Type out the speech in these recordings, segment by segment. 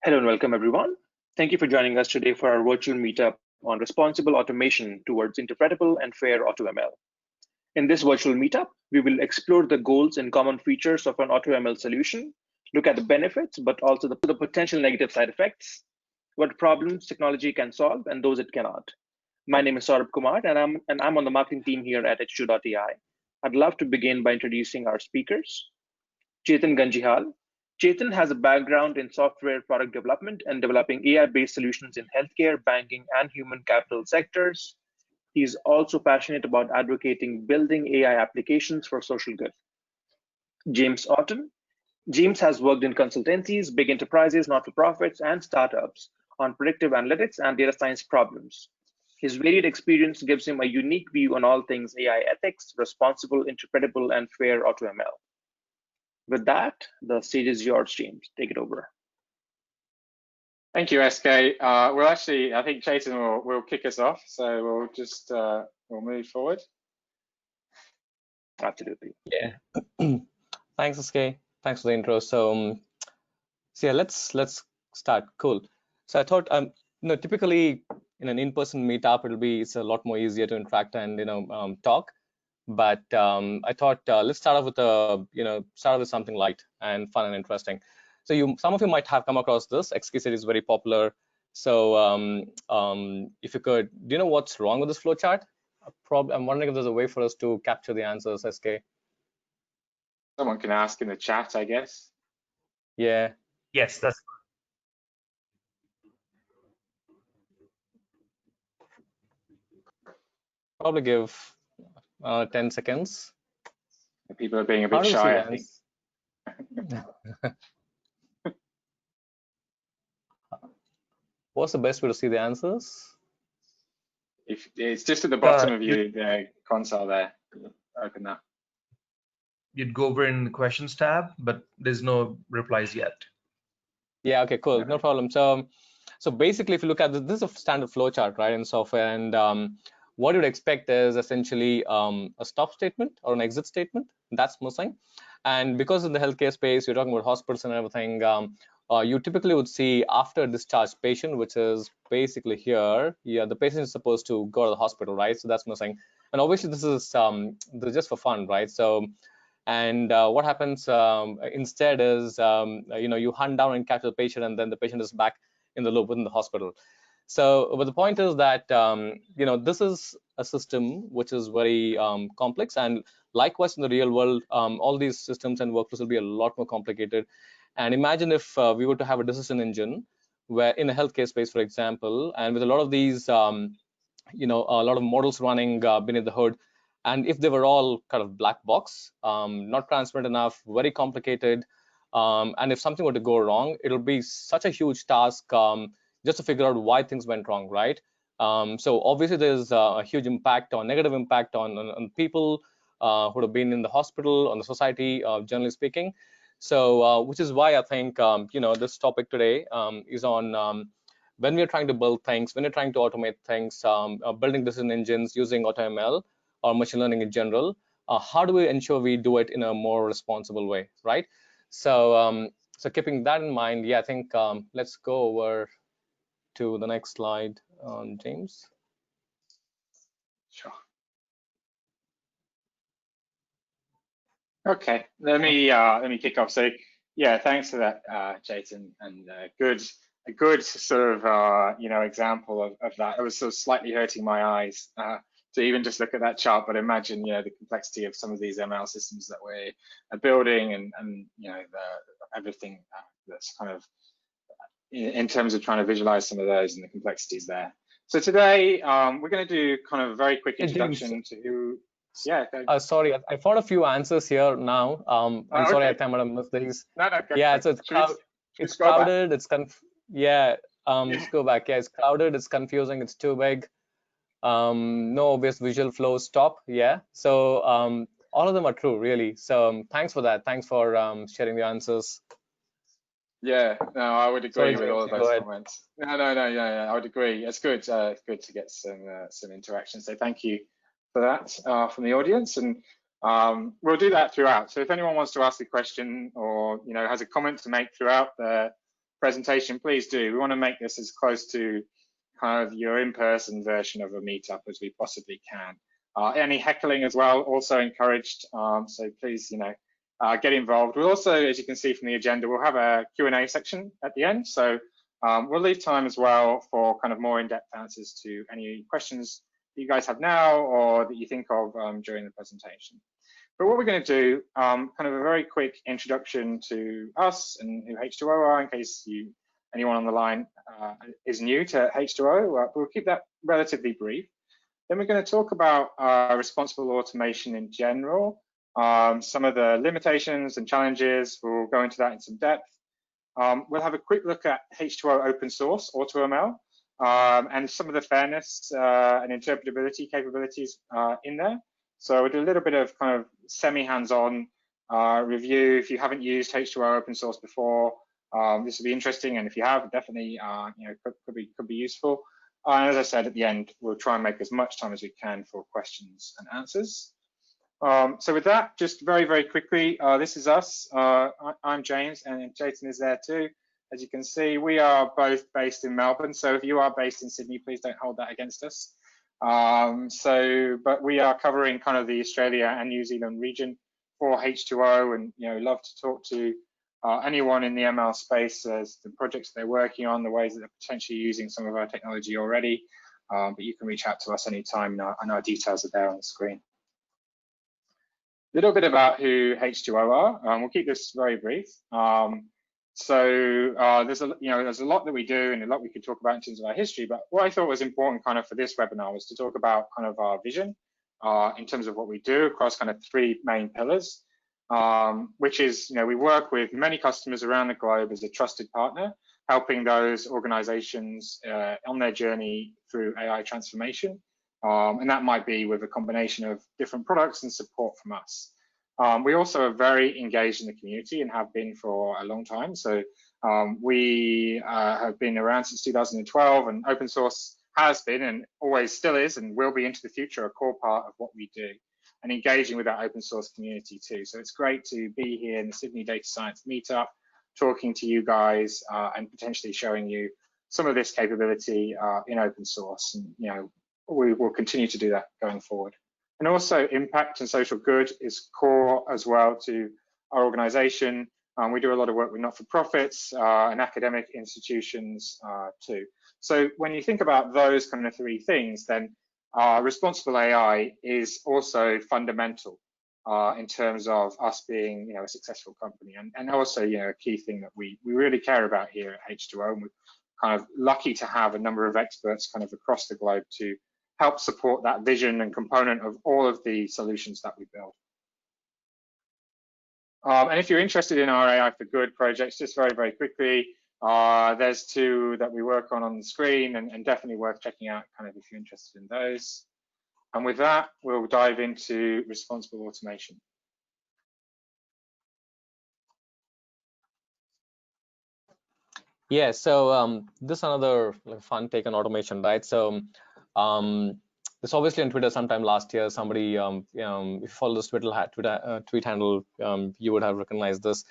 Hello and welcome, everyone. Thank you for joining us today for our virtual meetup on responsible automation towards interpretable and fair AutoML. In this virtual meetup, we will explore the goals and common features of an AutoML solution, look at the benefits, but also the potential negative side effects, what problems technology can solve and those it cannot. My name is Saurabh Kumar, and I'm on the marketing team here at H2O.ai. I'd love to begin by introducing our speakers. Chetan Ganjihal. Chetan has a background in software product development and developing AI-based solutions in healthcare, banking, and human capital sectors. He's also passionate about advocating building AI applications for social good. James Otten. James has worked in consultancies, big enterprises, not-for-profits, and startups on predictive analytics and data science problems. His varied experience gives him a unique view on all things AI ethics, responsible, interpretable, and fair AutoML. With that, the stage is yours, James. Take it over. Thank you, SK. Well, actually, I think Chetan will kick us off, so we'll just we'll move forward. Absolutely. Yeah. Thanks, SK. Thanks for the intro. So yeah, let's start. Cool. So I thought, typically in an in-person meetup, it's a lot more easier to interact and talk. But I thought let's start off with something light and fun and interesting. So some of you might have come across this. XKCD is very popular. So if you could, do you know what's wrong with this flowchart? I'm wondering if there's a way for us to capture the answers, SK. Someone can ask in the chat, I guess. Yeah. Yes, that's. Probably give 10 seconds. People are being a bit shy, I think. What's the best way to see the answers? If it's just at the bottom of the console there, open that. You'd go over in the questions tab, but there's no replies yet. Yeah, okay, cool, no problem. So basically, if you look at this is a standard flowchart, right, in software, and what you'd expect is essentially a stop statement or an exit statement that's missing. And because in the healthcare space, you're talking about hospitals and everything, you typically would see after discharged patient, which is basically here. Yeah, the patient is supposed to go to the hospital, right? So that's missing. And obviously, this is just for fun, right? So, and what happens instead is, you hunt down and capture the patient, and then the patient is back in the loop within the hospital. So, but the point is that this is a system which is very complex, and likewise in the real world, all these systems and workflows will be a lot more complicated. And imagine if we were to have a decision engine where in a healthcare space, for example, and with a lot of these, a lot of models running beneath the hood, and if they were all kind of black box, not transparent enough, very complicated, and if something were to go wrong, it'll be such a huge task just to figure out why things went wrong, right? So obviously there's a huge impact or negative impact on people who have been in the hospital, on the society, generally speaking. So which is why I think this topic today is on when we're trying to build things, when you're trying to automate things, building decision engines using AutoML or machine learning in general, how do we ensure we do it in a more responsible way, right? So so keeping that in mind, yeah, I think let's go over to the next slide, James. Sure. Okay, let me kick off. So yeah, thanks for that, Chetan, and a good sort of example of that. It was sort of slightly hurting my eyes to even just look at that chart, but imagine the complexity of some of these ML systems that we're building, and everything that's kind of in terms of trying to visualize some of those and the complexities there. So today we're going to do kind of a very quick introduction to who. Yeah. Sorry, I found a few answers here now. I'm sorry, I might have missed these. No, yeah, so it's crowded. It's let's go back. Yeah, it's crowded. It's confusing. It's too big. No obvious visual flow. Stop. Yeah. So all of them are true, really. So thanks for that. Thanks for sharing the answers. Yeah, no, I would agree with all of those comments. No, yeah, I would agree. It's good. Good to get some interaction. So thank you for that from the audience, and we'll do that throughout. So if anyone wants to ask a question or has a comment to make throughout the presentation, please do. We want to make this as close to kind of your in-person version of a meetup as we possibly can. Any heckling as well, also encouraged. So please, get involved. We'll also, as you can see from the agenda, we'll have a Q&A section at the end. So we'll leave time as well for kind of more in-depth answers to any questions that you guys have now or that you think of during the presentation. But what we're going to do, kind of a very quick introduction to us and who H2O are, in case anyone on the line is new to H2O. We'll keep that relatively brief. Then we're going to talk about responsible automation in general, some of the limitations and challenges. We'll go into that in some depth. We'll have a quick look at H2O Open Source, AutoML, and some of the fairness and interpretability capabilities in there. So we'll do a little bit of kind of semi-hands-on review. If you haven't used H2O Open Source before, this will be interesting, and if you have, definitely could be useful. And as I said at the end, we'll try and make as much time as we can for questions and answers. So with that, just very, very quickly, this is us. I'm James, and Jason is there too. As you can see, we are both based in Melbourne. So if you are based in Sydney, please don't hold that against us. But we are covering kind of the Australia and New Zealand region for H2O, and love to talk to anyone in the ML space as the projects they're working on, the ways that they're potentially using some of our technology already. But you can reach out to us anytime, and our details are there on the screen. A little bit about who H2O are. We'll keep this very brief. There's a lot that we do and a lot we could talk about in terms of our history, but what I thought was important kind of for this webinar was to talk about kind of our vision in terms of what we do across kind of 3 main pillars, which is, we work with many customers around the globe as a trusted partner, helping those organizations on their journey through AI transformation. And that might be with a combination of different products and support from us. We also are very engaged in the community and have been for a long time. So we have been around since 2012, and open source has been and always still is and will be into the future a core part of what we do, and engaging with our open source community too. So it's great to be here in the Sydney Data Science Meetup, talking to you guys and potentially showing you some of this capability in open source. And we will continue to do that going forward. And also impact and social good is core as well to our organization. We do a lot of work with not-for-profits and academic institutions too. So when you think about those kind of 3 things, then responsible AI is also fundamental in terms of us being a successful company, and also a key thing that we really care about here at H2O. And we're kind of lucky to have a number of experts kind of across the globe to help support that vision and component of all of the solutions that we build. And if you're interested in our AI for Good projects, just very, very quickly, there's 2 that we work on the screen, and definitely worth checking out kind of if you're interested in those. And with that, we'll dive into responsible automation. Yeah, so this is another fun take on automation, right? So this obviously on Twitter sometime last year, somebody, if you follow this tweet handle, you would have recognized this.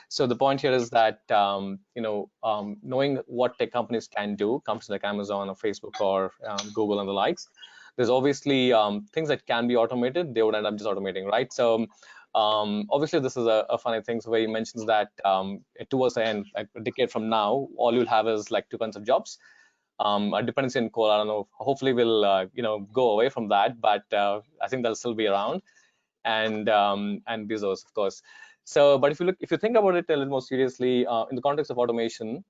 So the point here is that, knowing what tech companies can do, companies like Amazon or Facebook or Google and the likes, there's obviously things that can be automated, they would end up just automating, right? So obviously this is a funny thing, so where he mentions that towards the end, like a decade from now, all you'll have is like 2 kinds of jobs. A dependency in coal, I don't know, hopefully we'll go away from that, but I think they'll still be around, and Bezos, of course. So but if you think about it a little more seriously in the context of automation,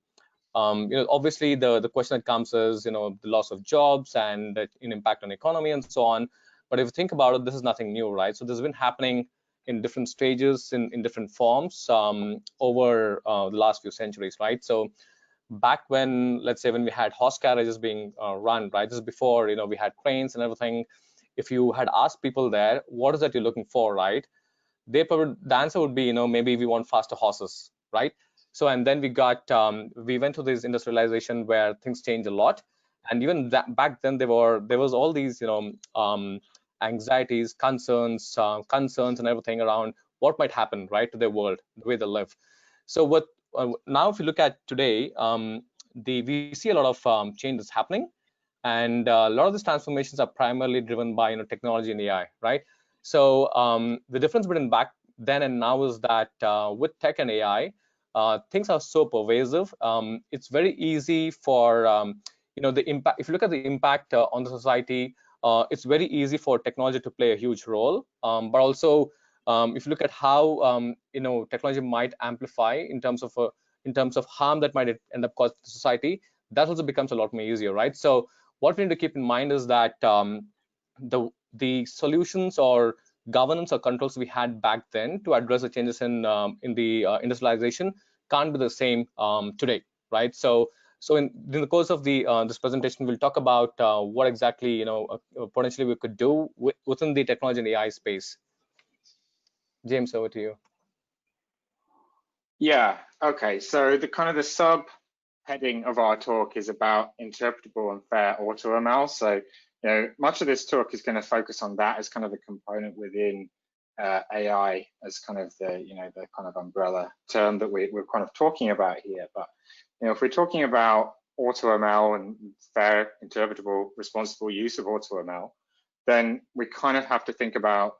obviously the question that comes is the loss of jobs and impact on economy and so on. But if you think about it, this is nothing new, right? So this has been happening in different stages, in different forms over the last few centuries, right? So back when, let's say, when we had horse carriages being run, right, this is before we had trains and everything. If you had asked people there, what is that you're looking for, right, the answer would be maybe we want faster horses, right? So and then we went to this industrialization where things changed a lot, and even back then there was all these anxieties, concerns and everything around what might happen, right, to their world, the way they live. So now if you look at today, we see a lot of changes happening, and a lot of these transformations are primarily driven by technology and AI, right? So the difference between back then and now is that with tech and AI, things are so pervasive. It's very easy for the impact. If you look at the impact on the society, it's very easy for technology to play a huge role. But also, if you look at how technology might amplify in terms of harm that might end up causing to society, that also becomes a lot more easier, right? So what we need to keep in mind is that the solutions or governance or controls we had back then to address the changes in the industrialization can't be the same today, right? So in the course of this presentation, we'll talk about what exactly potentially we could do within the technology and AI space. James, over to you. Yeah. Okay. So the sub heading of our talk is about interpretable and fair AutoML. So much of this talk is going to focus on that as kind of a component within AI as kind of the the kind of umbrella term that we're kind of talking about here. But if we're talking about AutoML and fair, interpretable, responsible use of AutoML, then we kind of have to think about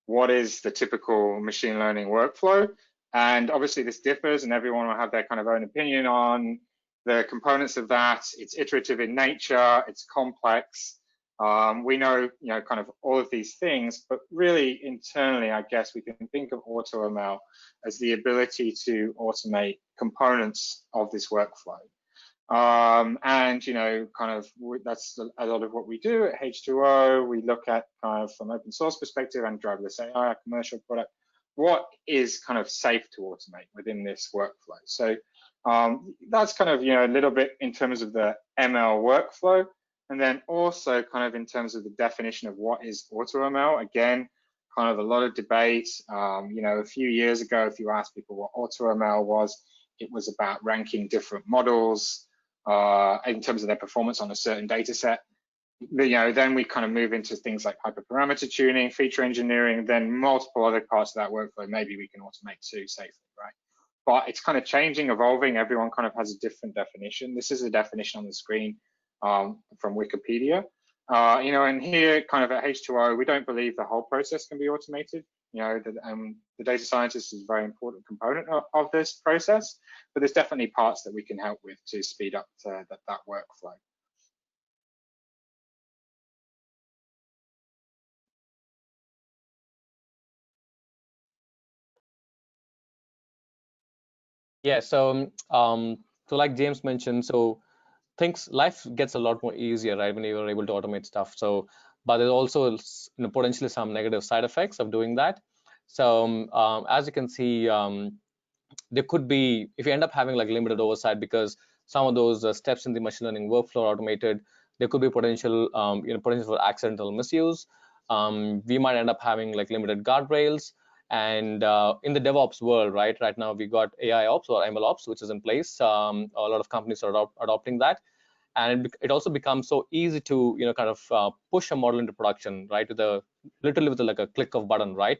what is the typical machine learning workflow. And obviously this differs, and everyone will have their kind of own opinion on the components of that. It's iterative in nature, it's complex. We know, kind of all of these things, but really internally, I guess we can think of AutoML as the ability to automate components of this workflow. And kind of that's a lot of what we do at H2O. We look at kind of from open source perspective and driverless AI, our commercial product, what is kind of safe to automate within this workflow. So that's kind of a little bit in terms of the ML workflow, and then also kind of in terms of the definition of what is AutoML. Again, kind of a lot of debate. A few years ago, if you asked people what AutoML was, it was about ranking different models in terms of their performance on a certain data set. Then we kind of move into things like hyperparameter tuning, feature engineering, then multiple other parts of that workflow maybe we can automate too safely, right? But it's kind of changing, evolving. Everyone kind of has a different definition. This is a definition on the screen from Wikipedia. And here kind of at H2O, we don't believe the whole process can be automated. The data scientist is a very important component of this process, but there's definitely parts that we can help with to speed up that workflow. Yeah, so like James mentioned, so life gets a lot more easier, right, when you're able to automate stuff. So, but there's also potentially some negative side effects of doing that. So as you can see, there could be, if you end up having like limited oversight because some of those steps in the machine learning workflow are automated, there could be potential potential for accidental misuse. We might end up having like limited guardrails. And in the DevOps world, right now we got AI ops or ML ops, which is in place. A lot of companies are adopting that, and it also becomes so easy to kind of push a model into production, right, literally with like a click of button, right?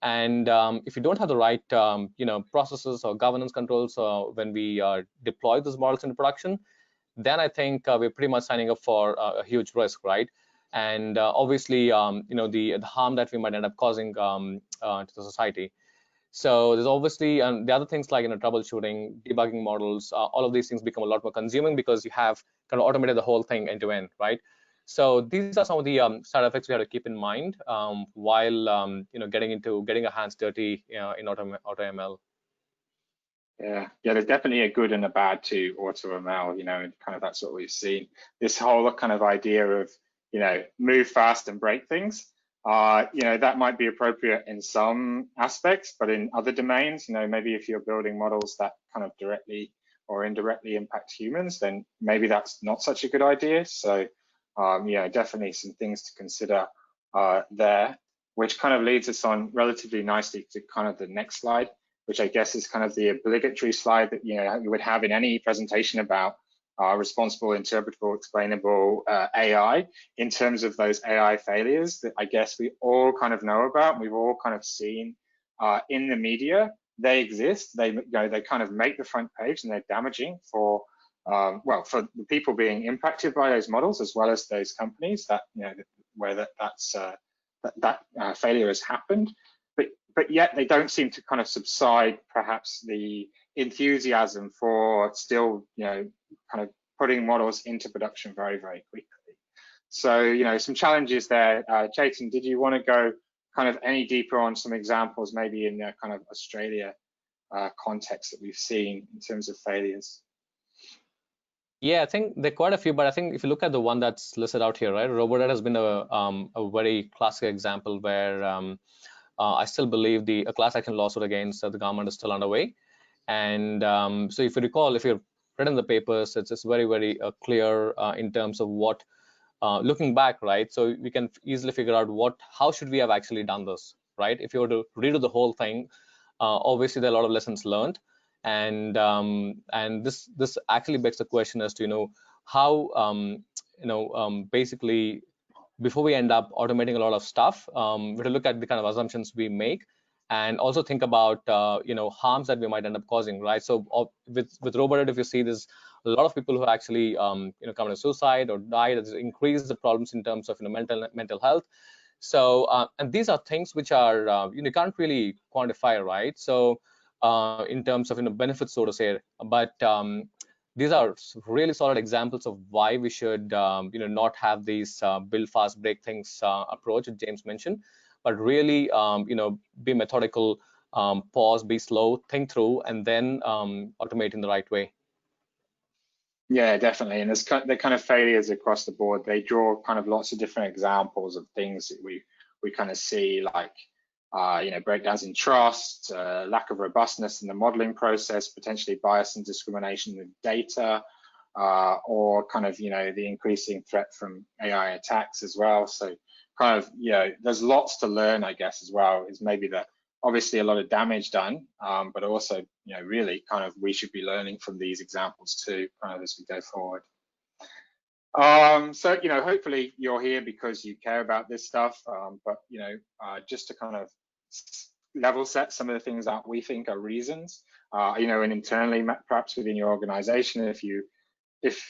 And if you don't have the right processes or governance controls when we deploy those models into production, then I think we're pretty much signing up for a huge risk, right? And obviously, the harm that we might end up causing to the society. So there's obviously the other things like troubleshooting, debugging models. All of these things become a lot more consuming because you have kind of automated the whole thing end to end, right? So these are some of the side effects we have to keep in mind while getting our hands dirty in AutoML. Yeah, there's definitely a good and a bad to AutoML, and kind of that's what we've seen. This whole kind of idea of, move fast and break things, that might be appropriate in some aspects, but in other domains, maybe if you're building models that kind of directly or indirectly impact humans, then maybe that's not such a good idea. So, definitely some things to consider there, which kind of leads us on relatively nicely to kind of the next slide, which I guess is kind of the obligatory slide that you would have in any presentation about responsible, interpretable, explainable AI, in terms of those AI failures that I guess we all kind of know about. We've all kind of seen in the media they exist. They kind of make the front page, and they're damaging for well, for the people being impacted by those models, as well as those companies that where that failure has happened. But yet they don't seem to kind of subside perhaps the enthusiasm for still kind of putting models into production very, very quickly. So some challenges there. Chetan, did you want to go kind of any deeper on some examples, maybe in the kind of Australia context that we've seen in terms of failures? Yeah, I think there are quite a few, but I think if you look at the one that's listed out here, right, RoboDet has been a very classic example where I still believe a class action lawsuit against the government is still underway. And so if you recall, if you've read in the papers, it's very, very clear in terms of what, looking back, right? So we can easily figure out how should we have actually done this, right? If you were to redo the whole thing, obviously there are a lot of lessons learned. And this actually begs the question as to how basically before we end up automating a lot of stuff, we have to look at the kind of assumptions we make, and also think about harms that we might end up causing, right? So with RoboDet, if you see, there's a lot of people who actually committed suicide or died. It's increased the problems in terms of mental health. So and these are things which are you can't really quantify, right? So in terms of benefits, so to say, but these are really solid examples of why we should not have these build fast, break things approach that James mentioned, but really be methodical, pause, be slow, think through, and then automate in the right way. Yeah, definitely. And there's the kind of failures across the board. They draw kind of lots of different examples of things that we kind of see, like breakdowns in trust, lack of robustness in the modeling process, potentially bias and discrimination with data, or kind of the increasing threat from AI attacks as well. So kind of there's lots to learn, I guess, as well. Is maybe that obviously a lot of damage done, but also really kind of we should be learning from these examples too, kind of as we go forward. So hopefully you're here because you care about this stuff, but just to kind of level set some of the things that we think are reasons, and internally perhaps within your organization, if you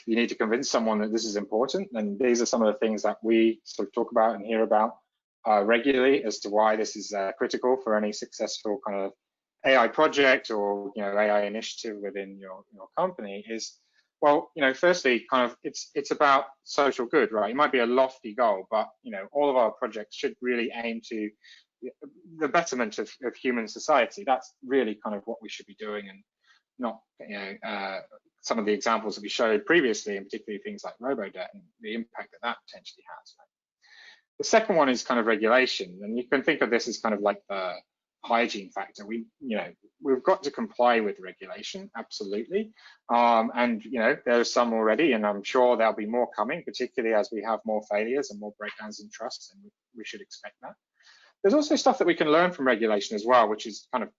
need to convince someone that this is important, then these are some of the things that we sort of talk about and hear about regularly as to why this is critical for any successful kind of AI project or AI initiative within your company. Is, well, firstly, kind of it's about social good, right? It might be a lofty goal, but all of our projects should really aim to the betterment of human society. That's really kind of what we should be doing, and not some of the examples that we showed previously, and particularly things like RoboDet and the impact that potentially has. The second one is kind of regulation, and you can think of this as kind of like the hygiene factor. We've got to comply with regulation, absolutely, and there are some already, and I'm sure there'll be more coming, particularly as we have more failures and more breakdowns in trust, and we should expect that. There's also stuff that we can learn from regulation as well, which is kind of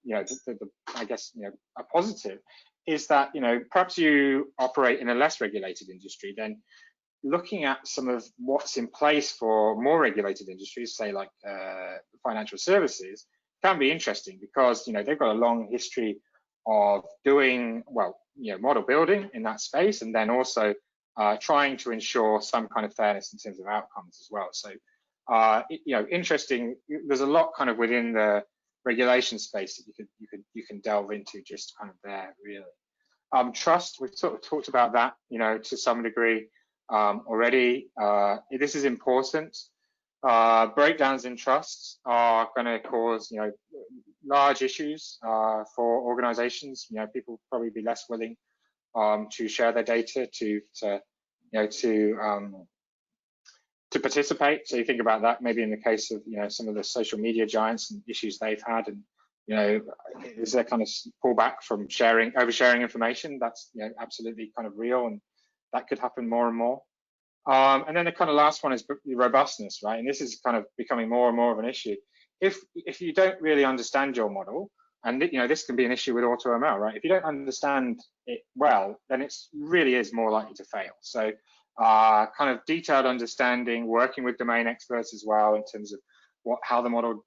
I guess a positive, is that perhaps you operate in a less regulated industry, then looking at some of what's in place for more regulated industries, say like financial services, can be interesting, because they've got a long history of doing model building in that space, and then also trying to ensure some kind of fairness in terms of outcomes as well. So interesting. There's a lot kind of within the regulation space that you can delve into just kind of there, really. Trust, we've sort of talked about that to some degree already. This is important. Breakdowns in trust are going to cause large issues for organizations. People will probably be less willing to share their data, to participate. So you think about that maybe in the case of some of the social media giants and issues they've had, and is there kind of pullback from oversharing information? That's absolutely kind of real, and that could happen more and more. And then the kind of last one is robustness, right? And this is kind of becoming more and more of an issue. If you don't really understand your model, and this can be an issue with AutoML, right? If you don't understand it well, then it really is more likely to fail. So kind of detailed understanding, working with domain experts as well in terms of how the model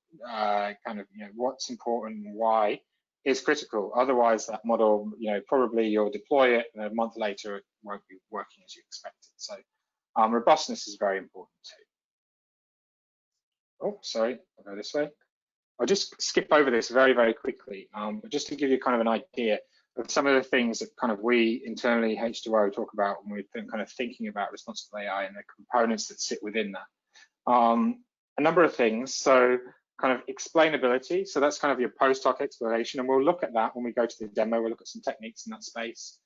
what's important and why is critical. Otherwise, that model, probably you'll deploy it and a month later it won't be working as you expected. So robustness is very important too. Oh, sorry, I'll go this way. I'll just skip over this very, very quickly, but just to give you kind of an idea of some of the things that kind of we internally H2O talk about when we're kind of thinking about responsible AI and the components that sit within that. A number of things. So kind of explainability. So that's kind of your post hoc explanation, and we'll look at that when we go to the demo. We'll look at some techniques in that space.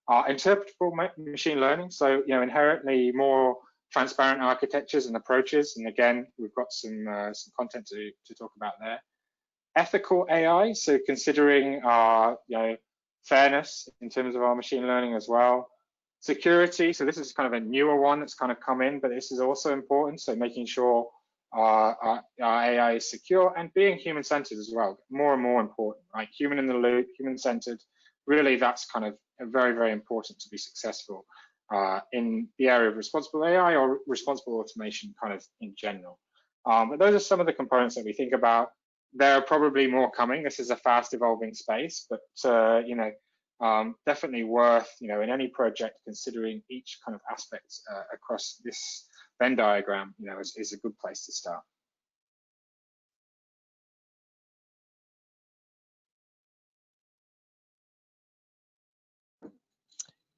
Interpretable machine learning. So inherently more transparent architectures and approaches, and again, we've got some content to talk about there. Ethical AI, so considering fairness in terms of our machine learning as well. Security, so this is kind of a newer one that's kind of come in, but this is also important. So making sure our AI is secure and being human-centered as well, more and more important, right? Human in the loop, human-centered. Really, that's kind of very, very important to be successful in the area of responsible AI or responsible automation kind of in general. But those are some of the components that we think about. There are probably more coming. This is a fast evolving space, but definitely worth, in any project, considering each kind of aspect across this Venn diagram, is a good place to start.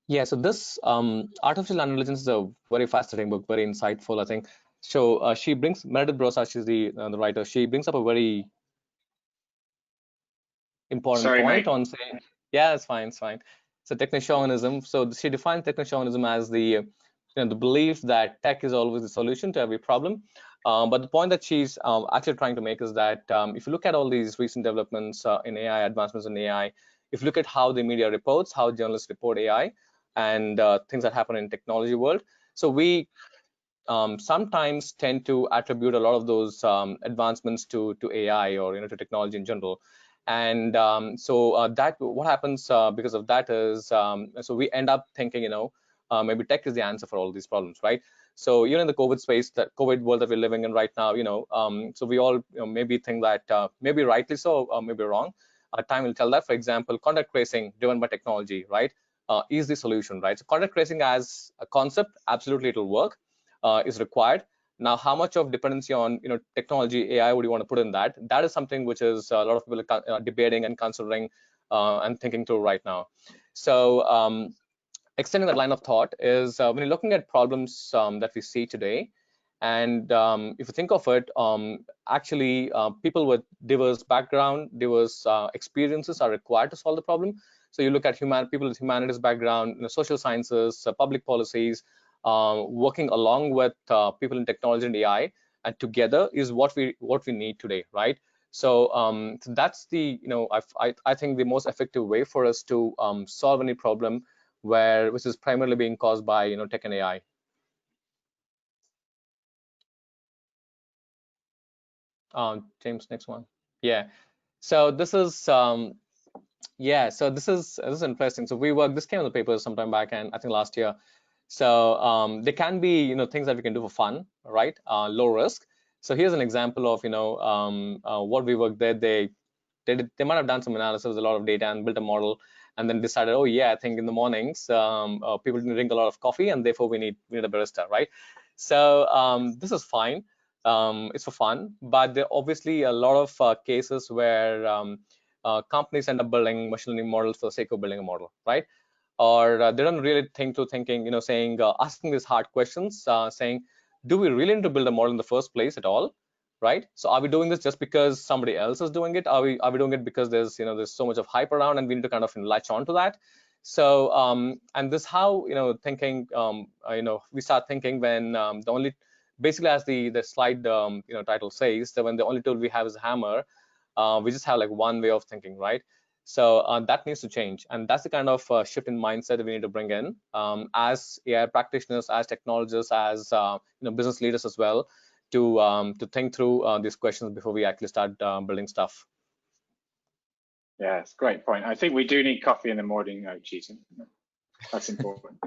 Yeah, so this artificial intelligence is a very fascinating book, very insightful, I think. So she brings, Meredith Brossack, she's the writer, she brings up a very important point on saying, yeah, it's fine, it's fine. So techno-chauvinism. So she defines techno-chauvinism as the the belief that tech is always the solution to every problem. But the point that she's actually trying to make is that if you look at all these recent developments in AI, advancements in AI, if you look at how the media reports, how journalists report AI, and things that happen in technology world, so we sometimes tend to attribute a lot of those advancements to AI or to technology in general. And so that what happens because of that is so we end up thinking maybe tech is the answer for all these problems, right? So in the COVID space, that COVID world that we're living in right now, so we all maybe think that maybe rightly so or maybe wrong. Time will tell that. For example, contact tracing driven by technology, right, is the solution, right? So contact tracing as a concept, absolutely it will work, is required. Now, how much of dependency on technology, AI, would you want to put in that? That is something which is a lot of people are debating and considering and thinking through right now. So extending that line of thought is when you're looking at problems that we see today, and if you think of it, actually people with diverse background, diverse experiences are required to solve the problem. So you look at people with humanities background, social sciences, public policies, working along with people in technology and AI, and together is what we need today, right? So that's the I think the most effective way for us to solve any problem which is primarily being caused by tech and AI. James, next one. Yeah. So this is yeah. So this is interesting. So this came in the paper sometime back, and I think last year. So there can be things that we can do for fun, right? Low risk. So here's an example of what we worked there. They might have done some analysis with a lot of data and built a model, and then decided, oh yeah, I think in the mornings people drink a lot of coffee, and therefore we need a barista, right? So this is fine. It's for fun, but there are obviously a lot of cases where companies end up building machine learning models for the sake of building a model, right? Or they don't really think to thinking, saying, asking these hard questions, saying, do we really need to build a model in the first place at all, right? So are we doing this just because somebody else is doing it? Are we doing it because there's so much of hype around and we need to kind of latch on to that? So and this how thinking we start thinking when the only basically, as the slide title says, that when the only tool we have is a hammer, we just have like one way of thinking, right? So that needs to change, and that's the kind of shift in mindset that we need to bring in as AI practitioners, as technologists, as business leaders as well, to think through these questions before we actually start building stuff. Yeah, it's a great point. I think we do need coffee in the morning, Chetan. That's important.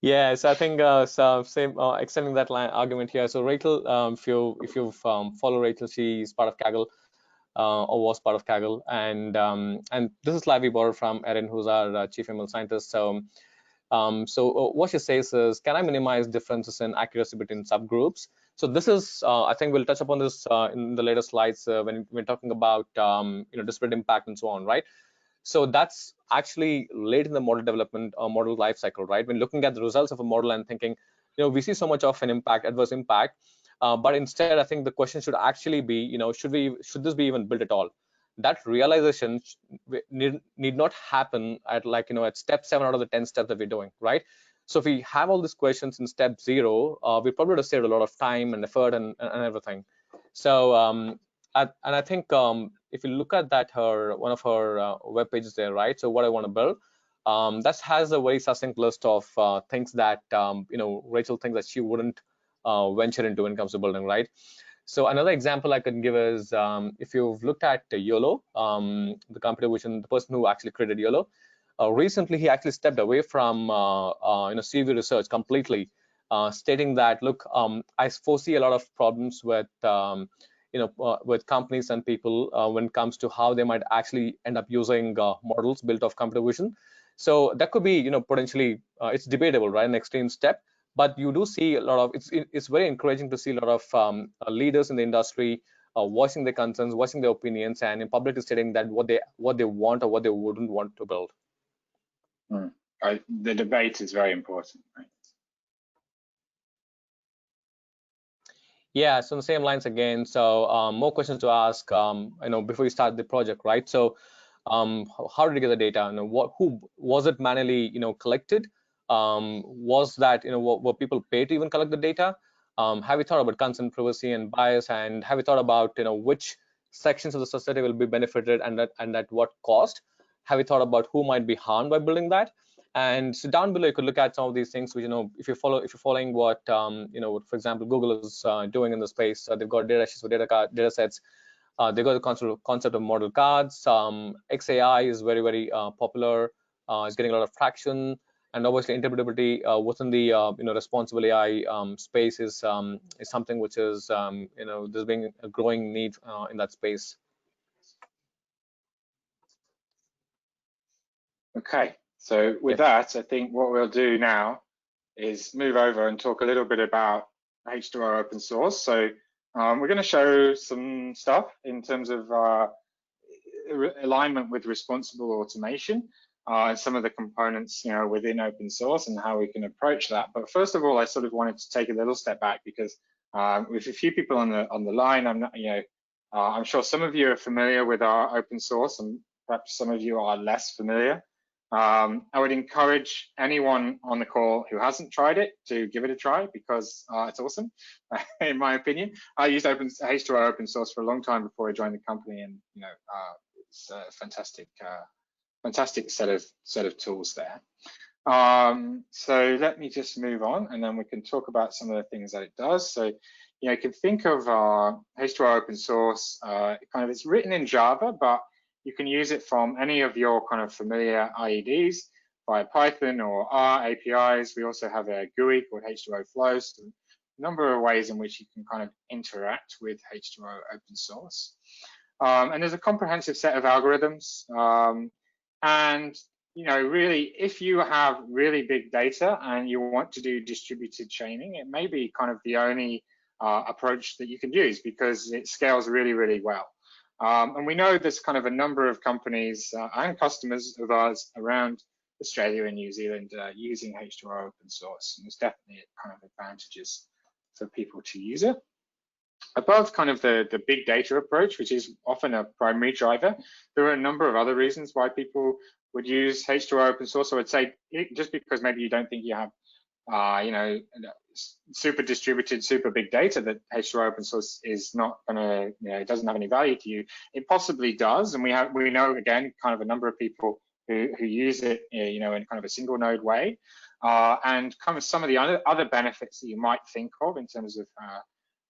Yeah, so I think so same extending that line argument here. So Rachel, if you follow Rachel, she's part of Kaggle. or was part of Kaggle. And this is slide we borrowed from Erin, who's our chief ML scientist. So what she says is, can I minimize differences in accuracy between subgroups? So this is, I think we'll touch upon this in the later slides when we're talking about disparate impact and so on, right? So that's actually late in the model development or model life cycle, right? When looking at the results of a model and thinking, we see so much of an impact, adverse impact, but instead, I think the question should actually be, should this be even built at all? That realization need not happen at at step 7 out of the 10 steps that we're doing, right? So if we have all these questions in step 0, we probably would have saved a lot of time and effort and everything. So and I think if you look at that, one of her web pages there, right? So what I want to build, that has a very succinct list of things that Rachel thinks that she wouldn't venture into when it comes to building, right? So another example I can give is if you've looked at YOLO, the computer vision, the person who actually created YOLO, recently he actually stepped away from CV research completely, stating that, look, I foresee a lot of problems with with companies and people when it comes to how they might actually end up using models built of computer vision. So that could be potentially it's debatable, right? An extreme step. But you do see a lot of it's very encouraging to see a lot of leaders in the industry voicing their concerns, voicing their opinions, and in public stating that what they want or what they wouldn't want to build. The debate is very important, right? Yeah, so on the same lines again. So more questions to ask, before you start the project, right? So how did you get the data? Who was it manually, collected? Was that, were people paid to even collect the data? Have you thought about consent, privacy, and bias? And have you thought about, which sections of the society will be benefited and at what cost? Have you thought about who might be harmed by building that? And so down below, you could look at some of these things, which, if you're following what, what, for example, Google is doing in the space, they've got data sheets for data sets. They got the concept of model cards. XAI is very, very popular. It's getting a lot of traction, and obviously interpretability within the responsible AI space is something which is there's being a growing need in that space. Okay. So with that, I think what we'll do now is move over and talk a little bit about H2O Open Source. So we're going to show some stuff in terms of alignment with responsible automation and some of the components, within open source and how we can approach that. But first of all, I sort of wanted to take a little step back because with a few people on the line, I'm sure some of you are familiar with our open source, and perhaps some of you are less familiar. I would encourage anyone on the call who hasn't tried it to give it a try because it's awesome, in my opinion. I used H2O Open Source for a long time before I joined the company, and it's a fantastic set of tools there. So let me just move on, and then we can talk about some of the things that it does. So you can think of H2O Open Source it's written in Java, but you can use it from any of your kind of familiar IEDs via Python or R APIs. We also have a GUI called H2O Flows, so a number of ways in which you can kind of interact with H2O Open Source. And there's a comprehensive set of algorithms. And really, if you have really big data and you want to do distributed chaining, it may be kind of the only approach that you can use because it scales really, really well. And we know there's kind of a number of companies and customers of ours around Australia and New Zealand using H2O Open Source. And there's definitely kind of advantages for people to use it. Above kind of the big data approach, which is often a primary driver, there are a number of other reasons why people would use H2O Open Source. So I would say just because maybe you don't think you have super distributed, super big data, that H2O Open Source is not gonna, it doesn't have any value to you. It possibly does, and we know again kind of a number of people who use it, in kind of a single node way, and kind of some of the other benefits that you might think of in terms of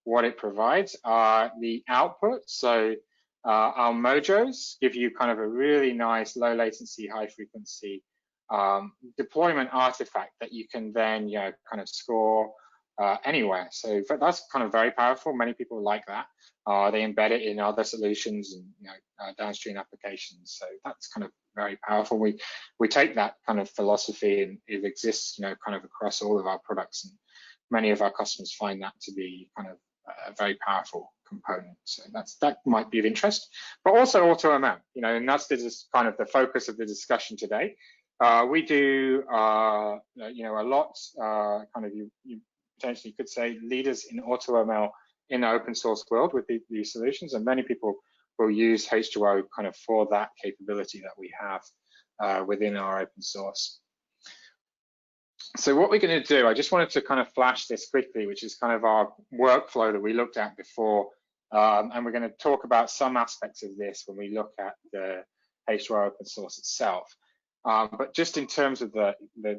what it provides are the output. So our mojos give you kind of a really nice low latency, high frequency deployment artifact that you can then kind of score anywhere. So that's kind of very powerful. Many people like that. They embed it in other solutions and downstream applications. So that's kind of very powerful. We take that kind of philosophy, and it exists, kind of across all of our products, and many of our customers find that to be kind of a very powerful component. So that might be of interest. But also AutoML, and that's kind of the focus of the discussion today. We do, a lot. Kind of you potentially could say leaders in AutoML in the open source world with these solutions, and many people will use H2O kind of for that capability that we have within our open source. So what we're going to do, I just wanted to kind of flash this quickly, which is kind of our workflow that we looked at before, and we're going to talk about some aspects of this when we look at the H2O Open Source itself. But just in terms of the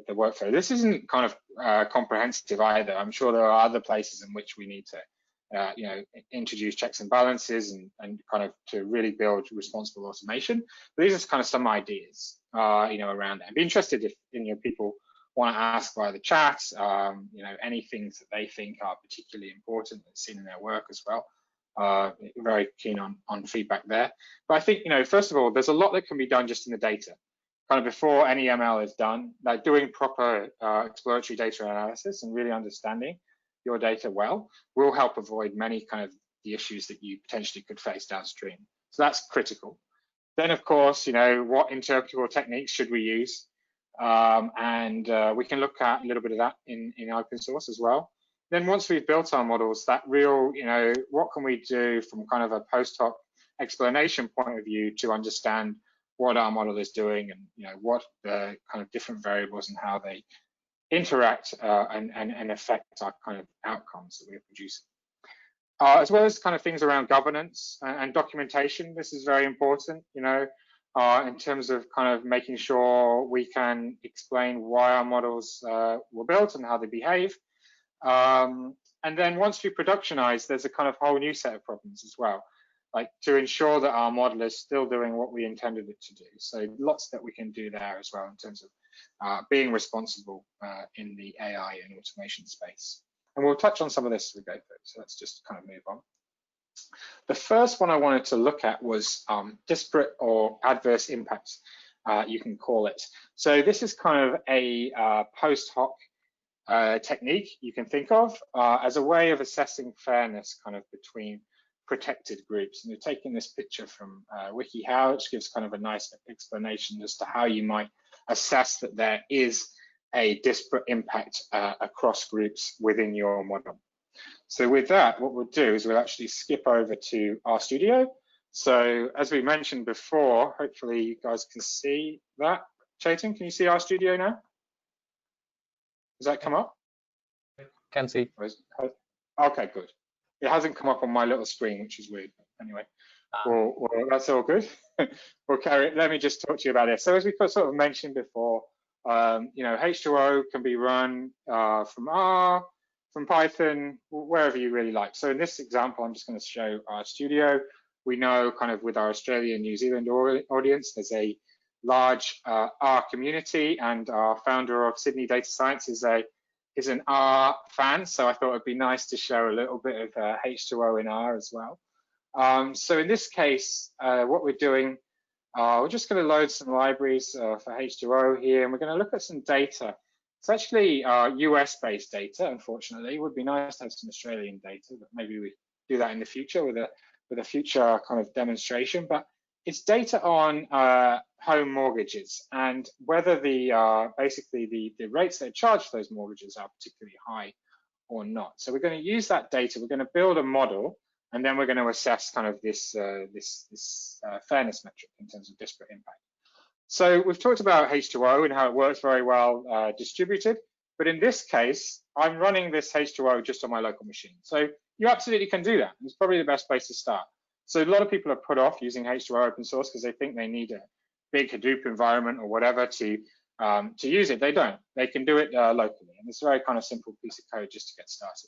workflow, this isn't kind of comprehensive either. I'm sure there are other places in which we need to, introduce checks and balances and kind of to really build responsible automation. But these are kind of some ideas, around that. I'd be interested if people want to ask via the chat, any things that they think are particularly important that's seen in their work as well. Very keen on feedback there. But I think, first of all, there's a lot that can be done just in the data. Kind of before any ML is done, like doing proper exploratory data analysis and really understanding your data well will help avoid many kind of the issues that you potentially could face downstream. So that's critical. Then, of course, what interpretable techniques should we use? And we can look at a little bit of that in open source as well. Then once we've built our models, that real, what can we do from kind of a post hoc explanation point of view to understand what our model is doing and what the kind of different variables and how they interact and affect our kind of outcomes that we're producing. As well as kind of things around governance and documentation. This is very important, in terms of kind of making sure we can explain why our models were built and how they behave. And then once we productionize, there's a kind of whole new set of problems as well, like to ensure that our model is still doing what we intended it to do. So lots that we can do there as well in terms of being responsible in the AI and automation space. And we'll touch on some of this as we go through. So let's just kind of move on. The first one I wanted to look at was disparate or adverse impacts, you can call it. So this is kind of a post hoc technique you can think of as a way of assessing fairness kind of between protected groups. And you're taking this picture from WikiHow, which gives kind of a nice explanation as to how you might assess that there is a disparate impact across groups within your model. So with that, what we'll do is we'll actually skip over to RStudio. So as we mentioned before, hopefully you guys can see that. Chetan, can you see RStudio now? Does that come up? Can see. Okay, good. It hasn't come up on my little screen, which is weird. Anyway, well, that's all good. We'll carry it. Let me just talk to you about this. So as we sort of mentioned before, H2O can be run from R, from Python, wherever you really like. So in this example, I'm just going to show RStudio. We know kind of with our Australia and New Zealand audience, there's a large R community, and our founder of Sydney Data Science is an R fan. So I thought it'd be nice to show a little bit of H2O in R as well. So in this case, what we're doing, we're just going to load some libraries for H2O here, and we're going to look at some data. It's actually US-based data, unfortunately. It would be nice to have some Australian data, but maybe we do that in the future with a future kind of demonstration. But it's data on home mortgages and whether basically the rates that are charged for those mortgages are particularly high or not. So we're going to use that data. We're going to build a model, and then we're going to assess kind of this fairness metric in terms of disparate impact. So we've talked about H2O and how it works very well distributed, but in this case, I'm running this H2O just on my local machine. So you absolutely can do that. It's probably the best place to start. So a lot of people are put off using H2O open source because they think they need a big Hadoop environment or whatever to use it. They don't. They can do it locally, and it's a very kind of simple piece of code just to get started.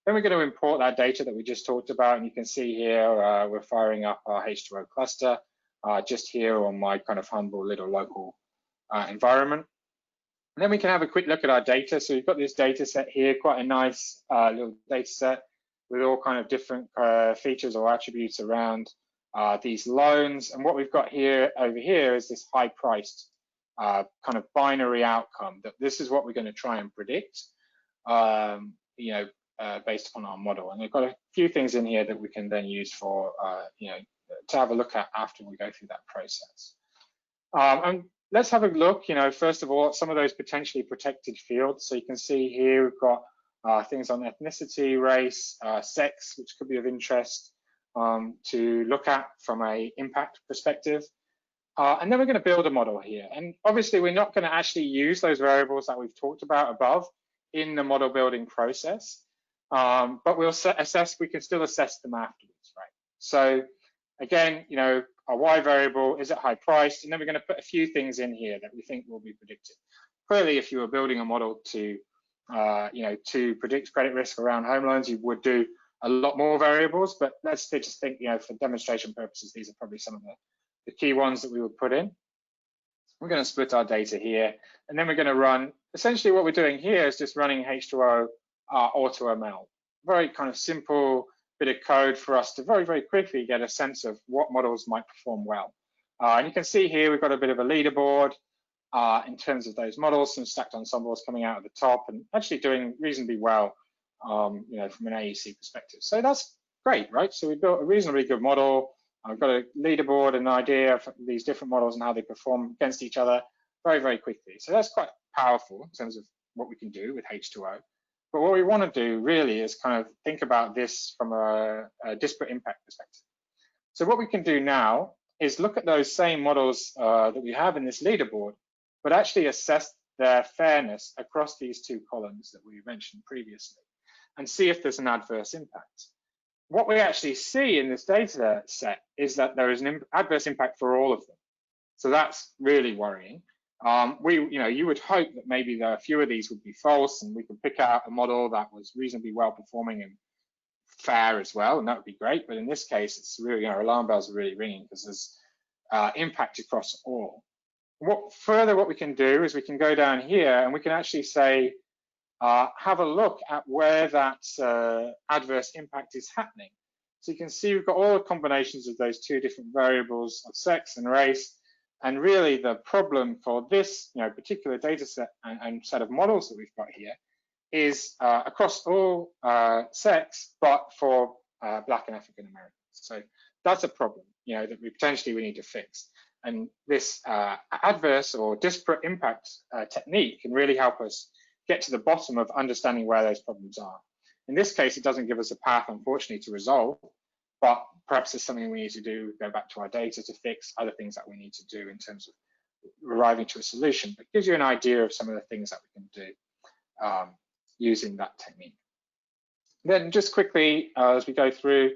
Then we're going to import that data that we just talked about, and you can see here we're firing up our H2O cluster just here on my kind of humble little local environment. And then we can have a quick look at our data. So we've got this data set here, quite a nice little data set with all kind of different features or attributes around these loans. And what we've got here over here is this high priced kind of binary outcome that this is what we're going to try and predict, you know, based upon our model. And we've got a few things in here that we can then use for, you know, to have a look at after we go through that process. And let's have a look, you know, first of all, at some of those potentially protected fields. So you can see here we've got things on ethnicity, race, sex, which could be of interest to look at from a impact perspective. And then we're going to build a model here. And obviously, we're not going to actually use those variables that we've talked about above in the model building process. But we'll assess, we can still assess them afterwards, right? So again, you know, our Y variable, is it high priced? And then we're going to put a few things in here that we think will be predicted. Clearly, if you were building a model to, you know, to predict credit risk around home loans, you would do a lot more variables. But let's just think, you know, for demonstration purposes, these are probably some of the key ones that we would put in. We're going to split our data here, and then we're going to run. Essentially, what we're doing here is just running H2O AutoML. Very kind of simple bit of code for us to very, very quickly get a sense of what models might perform well. And you can see here we've got a bit of a leaderboard in terms of those models, some stacked ensembles coming out at the top and actually doing reasonably well, you know, from an AEC perspective. So that's great, right? So we built a reasonably good model. I've got a leaderboard, an idea of these different models and how they perform against each other very, very quickly. So that's quite powerful in terms of what we can do with H2O. But what we want to do really is kind of think about this from a disparate impact perspective. So what we can do now is look at those same models that we have in this leaderboard, but actually assess their fairness across these two columns that we mentioned previously and see if there's an adverse impact. What we actually see in this data set is that there is an adverse impact for all of them. So that's really worrying. You know, you would hope that maybe a few of these would be false and we could pick out a model that was reasonably well performing and fair as well, and that would be great. But in this case, it's really, you know, alarm bells are really ringing because there's impact across all. What we can do is we can go down here and we can actually say, have a look at where that adverse impact is happening. So you can see we've got all the combinations of those two different variables of sex and race. And really the problem for this, you know, particular data set and set of models that we've got here is across all sex, but for Black and African Americans. So that's a problem, you know, that we potentially need to fix. And this adverse or disparate impact technique can really help us get to the bottom of understanding where those problems are. In this case, it doesn't give us a path, unfortunately, to resolve, but perhaps there's something we need to do, go back to our data to fix other things that we need to do in terms of arriving to a solution. But it gives you an idea of some of the things that we can do using that technique. Then just quickly, as we go through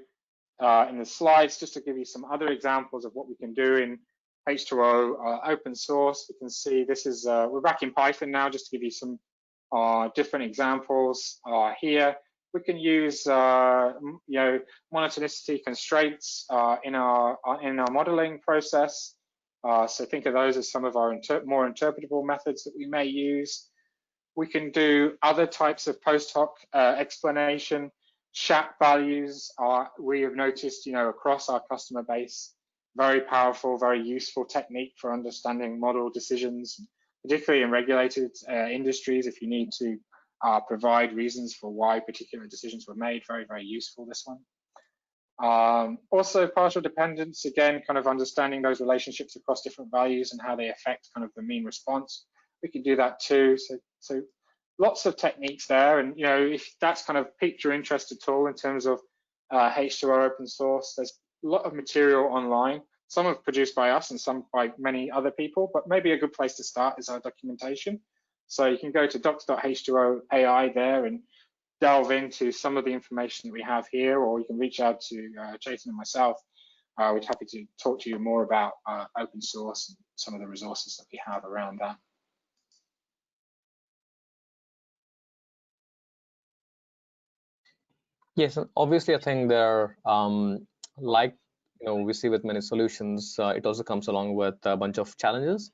in the slides, just to give you some other examples of what we can do in H2O Open Source. We can see this is, we're back in Python now, just to give you some different examples here. We can use you know, monotonicity constraints in our modeling process. So think of those as some of our more interpretable methods that we may use. We can do other types of post hoc explanation. SHAP values we have noticed, you know, across our customer base, very powerful, very useful technique for understanding model decisions, particularly in regulated industries. If you need to provide reasons for why particular decisions were made, very, very useful, this one. Also partial dependence, again, kind of understanding those relationships across different values and how they affect kind of the mean response. We can do that too. So lots of techniques there. And, you know, if that's kind of piqued your interest at all in terms of H2O Open Source, there's a lot of material online. Some are produced by us and some by many other people, but maybe a good place to start is our documentation. So you can go to docs.h2o.ai there and delve into some of the information that we have here, or you can reach out to Jason and myself. We're happy to talk to you more about open source and some of the resources that we have around that. Yes, obviously, I think there, like, you know, we see with many solutions, it also comes along with a bunch of challenges.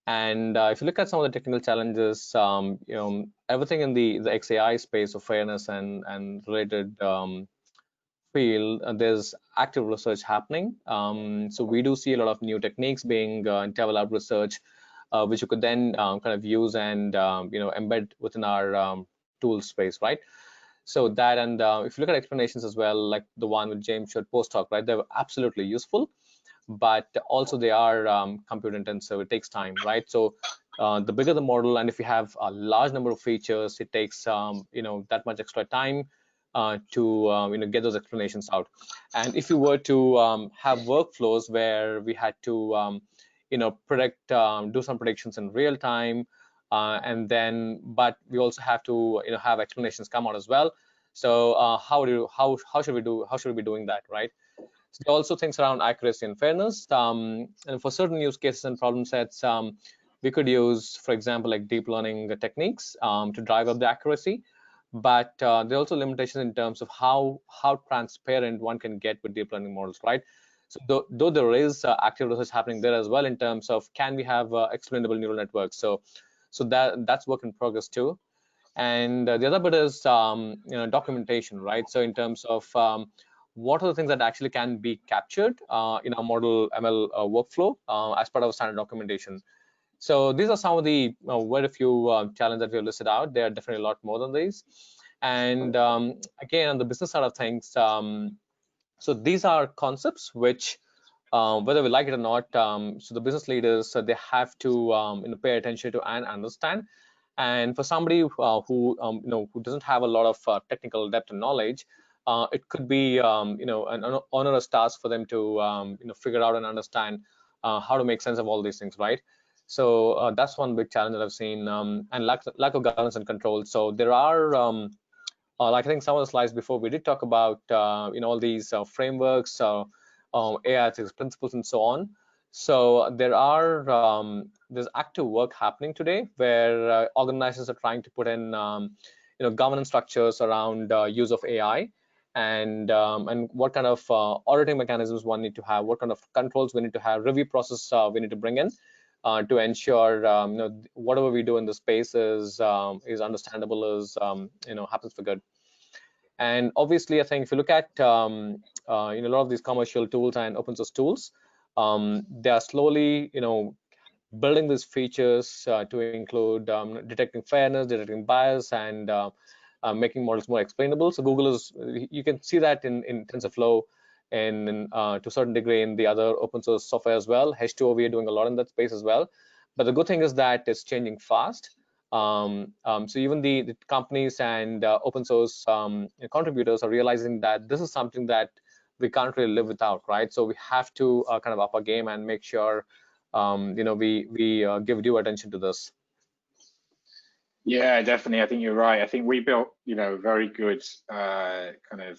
And if you look at some of the technical challenges, everything in the XAI space of fairness and related field, there's active research happening. So we do see a lot of new techniques being developed, research, which you could then kind of use and embed within our tool space, right? So that, and if you look at explanations as well, like the one with James showed post-hoc, right? They're absolutely useful, but also they are compute intensive. It takes time, right? So the bigger the model, and if you have a large number of features, it takes that much extra time to get those explanations out. And if you were to have workflows where we had to predict, do some predictions in real time, and then, but we also have to have explanations come out as well. So how should we be doing that, right? So there are also things around accuracy and fairness. And for certain use cases and problem sets, we could use, for example, like deep learning techniques to drive up the accuracy. But there are also limitations in terms of how transparent one can get with deep learning models, right? So though there is active research happening there as well in terms of can we have explainable neural networks. So that's work in progress too. And the other bit is documentation, right? So in terms of what are the things that actually can be captured in our model ML workflow as part of standard documentation. So these are some of the very few challenges that we have listed out. There are definitely a lot more than these. And again, on the business side of things, so these are concepts which, whether we like it or not, so the business leaders, they have to pay attention to and understand. And for somebody who doesn't have a lot of technical depth and knowledge, it could be an onerous task for them to figure out and understand how to make sense of all these things, right? So that's one big challenge that I've seen, and lack of governance and control. So there are, like I think some of the slides before, we did talk about all these frameworks, AI ethics principles, and so on. So there's active work happening today where organizations are trying to put in governance structures around use of AI, and what kind of auditing mechanisms one need to have, what kind of controls we need to have, review process we need to bring in to ensure whatever we do in the space is understandable, happens for good. And obviously, I think if you look at a lot of these commercial tools and open source tools, they are slowly building these features to include detecting fairness, detecting bias, and making models more explainable. So Google is, you can see that in TensorFlow and to a certain degree in the other open source software as well. H2O, we are doing a lot in that space as well. But the good thing is that it's changing fast. So even the companies and open source contributors are realizing that this is something that we can't really live without, right? So we have to kind of up our game and make sure we give due attention to this. Yeah, definitely. I think you're right. I think we built, very good kind of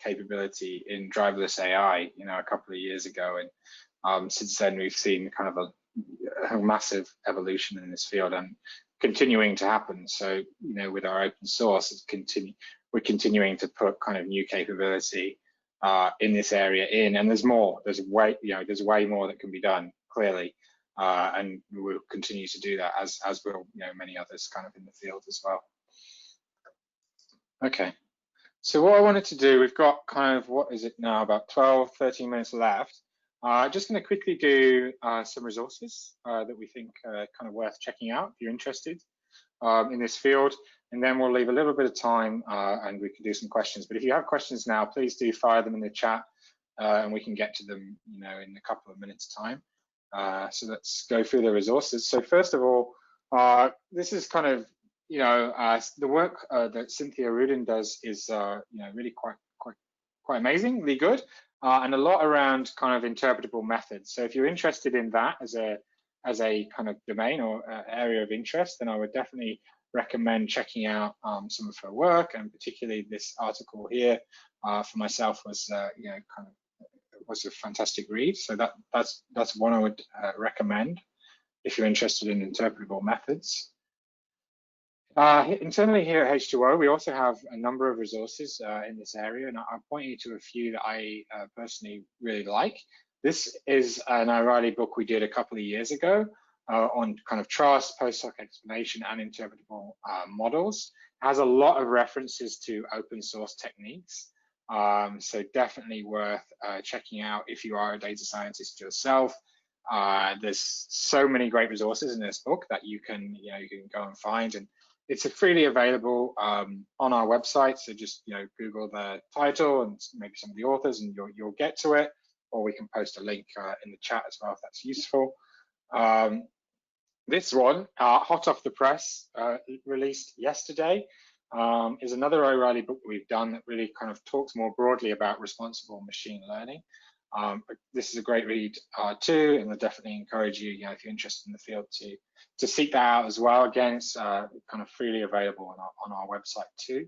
capability in driverless AI, a couple of years ago, and since then we've seen kind of a massive evolution in this field and continuing to happen. So, with our open source, we're continuing to put kind of new capability in this area in, and there's more. There's way more that can be done, clearly. And we'll continue to do that as will many others kind of in the field as well. Okay, so what I wanted to do, we've got kind of, what is it now, about 13 minutes left. Just going to quickly do some resources that we think are kind of worth checking out if you're interested in this field, and then we'll leave a little bit of time and we can do some questions. But if you have questions now, please do fire them in the chat and we can get to them in a couple of minutes time. So let's go through the resources. So first of all, this is kind of the work that Cynthia Rudin does is really quite amazingly good, and a lot around kind of interpretable methods. So if you're interested in that as a kind of domain or area of interest, then I would definitely recommend checking out some of her work, and particularly this article here for myself was was a fantastic read. So that's one I would recommend if you're interested in interpretable methods. Internally here at H2O, we also have a number of resources in this area, and I'll point you to a few that I personally really like. This is an O'Reilly book we did a couple of years ago on kind of trust, post-hoc explanation, and interpretable models. It has a lot of references to open source techniques. So definitely worth checking out if you are a data scientist yourself. There's so many great resources in this book that you can go and find, and it's freely available on our website. So just Google the title and maybe some of the authors, and you'll get to it. Or we can post a link in the chat as well if that's useful. This one, hot off the press, released yesterday, is another O'Reilly book we've done that really kind of talks more broadly about responsible machine learning. This is a great read too, and I definitely encourage you, if you're interested in the field, to seek that out as well. Again, it's kind of freely available on our website too.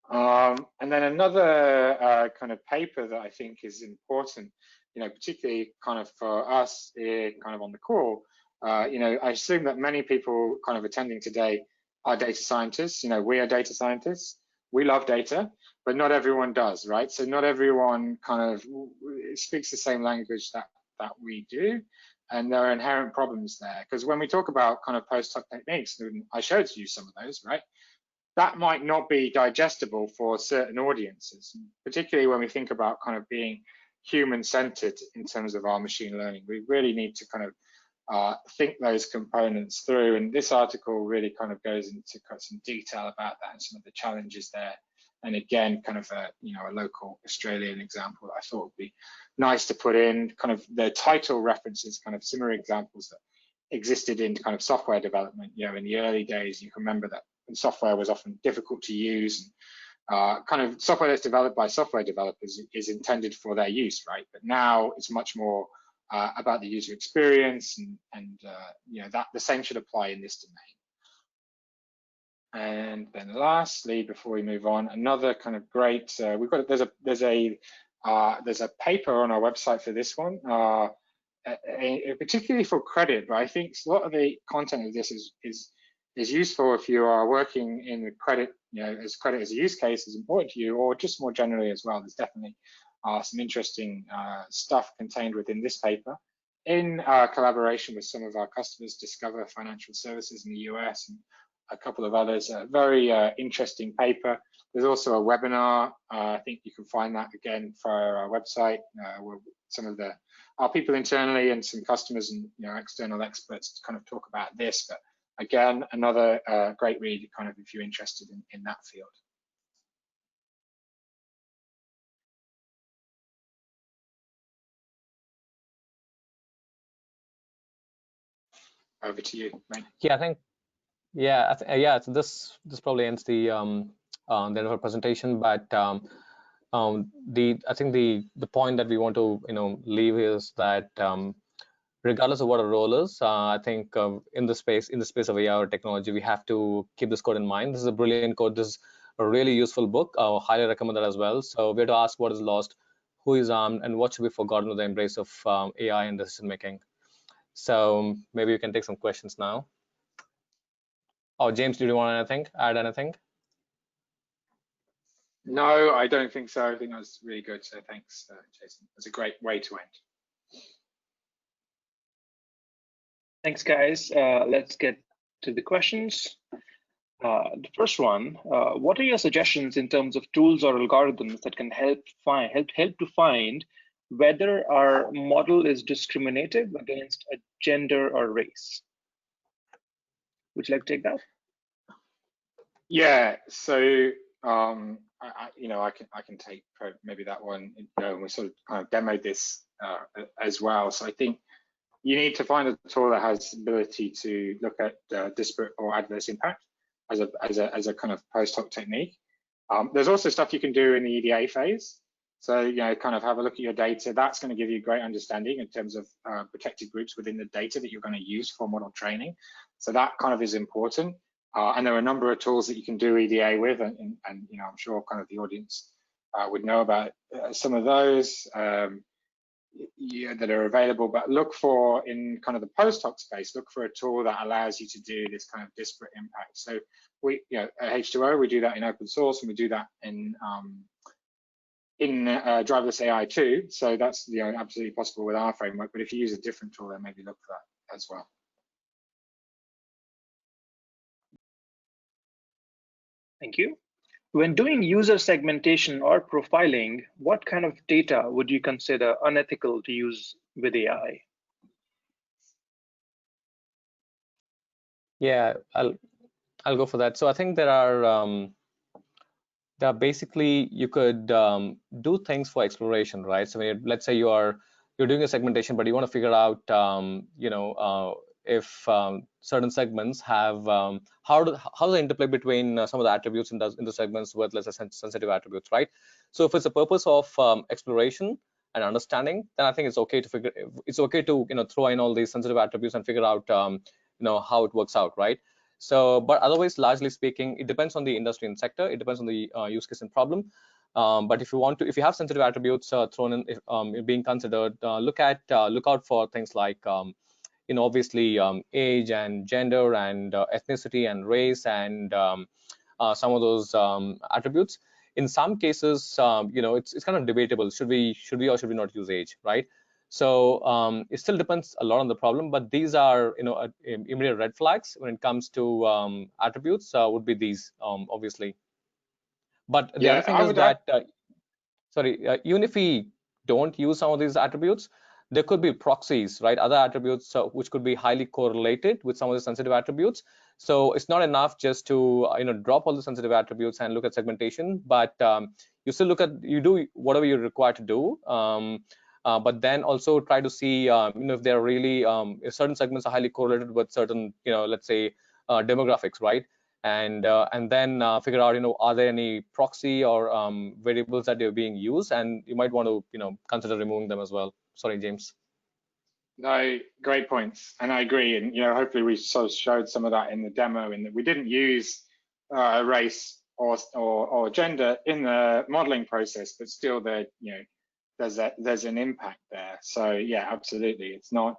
And then another kind of paper that I think is important, particularly kind of for us here, kind of on the call. I assume that many people kind of attending today are data scientists. We are data scientists. We love data, but not everyone does, right? So not everyone kind of speaks the same language that we do, and there are inherent problems there. Because when we talk about kind of post-hoc techniques, and I showed you some of those, right? That might not be digestible for certain audiences, particularly when we think about kind of being human-centered in terms of our machine learning. We really need to kind of think those components through, and this article really kind of goes into some detail about that and some of the challenges there. And again, kind of a local Australian example that I thought would be nice to put in. Kind of the title references kind of similar examples that existed in kind of software development. In the early days, you can remember that software was often difficult to use. Kind of software that's developed by software developers is intended for their use, right? But now it's much more about the user experience, and that the same should apply in this domain. And then lastly, before we move on, another kind of great there's a paper on our website for this one, particularly for credit, but I think a lot of the content of this is useful if you are working in the credit, as credit as a use case is important to you, or just more generally as well. There's definitely some interesting stuff contained within this paper in collaboration with some of our customers, Discover Financial Services in the US and a couple of others. A very interesting paper. There's also a webinar. I think you can find that again via our website, where some of our people internally and some customers and external experts kind of talk about this. But again, another great read, kind of if you're interested in that field. Over to you, mate. Yeah, I think. So this probably ends the end of our presentation. But I think the point that we want to leave is that regardless of what a role is, I think in the space of AI or technology, we have to keep this code in mind. This is a brilliant code. This is a really useful book. I highly recommend that as well. So we have to ask what is lost, who is armed, and what should be forgotten with the embrace of AI and decision making. So maybe you can take some questions now. Oh, James, do you want to add anything? No, I don't think so. I think that was really good. So thanks, Jason. It's a great way to end. Thanks, guys. Let's get to the questions. The first one, what are your suggestions in terms of tools or algorithms that can help to find whether our model is discriminative against a gender or race? Would you like to take that? Yeah. So I can take maybe that one. We sort of kind of demoed this as well. So I think you need to find a tool that has ability to look at disparate or adverse impact as a kind of post hoc technique. There's also stuff you can do in the EDA phase. So kind of have a look at your data. That's going to give you great understanding in terms of protected groups within the data that you're going to use for model training. So that kind of is important. And there are a number of tools that you can do EDA with, and I'm sure kind of the audience would know about some of those that are available. But look for, in kind of the post hoc space, look for a tool that allows you to do this kind of disparate impact. So we, at H2O, we do that in open source, and we do that in driverless AI too. So that's absolutely possible with our framework. But if you use a different tool, then maybe look for that as well. Thank you. When doing user segmentation or profiling, what kind of data would you consider unethical to use with AI? Yeah, I'll go for that. So I think there are basically you could do things for exploration, right? So let's say you're doing a segmentation, but you want to figure out if certain segments have how the interplay between some of the attributes in the segments with, let's say, sensitive attributes, right? So if it's a purpose of exploration and understanding, then I think it's okay to throw in all these sensitive attributes and figure out how it works out, right? So, but otherwise, largely speaking, it depends on the industry and sector. It depends on the use case and problem. But if you have sensitive attributes thrown in, being considered, look out for things like obviously age and gender and ethnicity and race and some of those attributes. In some cases, it's kind of debatable. Should we or should we not use age, right? So it still depends a lot on the problem, but these are immediate red flags when it comes to attributes. Would be these obviously. But the other thing is that even if we don't use some of these attributes, there could be proxies, right? Other attributes which could be highly correlated with some of the sensitive attributes. So it's not enough just to drop all the sensitive attributes and look at segmentation, but you do whatever you're required to do. But then also try to see if they're really if certain segments are highly correlated with certain let's say demographics, right? And then figure out are there any proxy or variables that are being used, and you might want to consider removing them as well. Sorry, James. No, great points, and I agree. And hopefully we sort of showed some of that in the demo, in that we didn't use race or gender in the modeling process, but still there's an impact there. So yeah, absolutely, it's not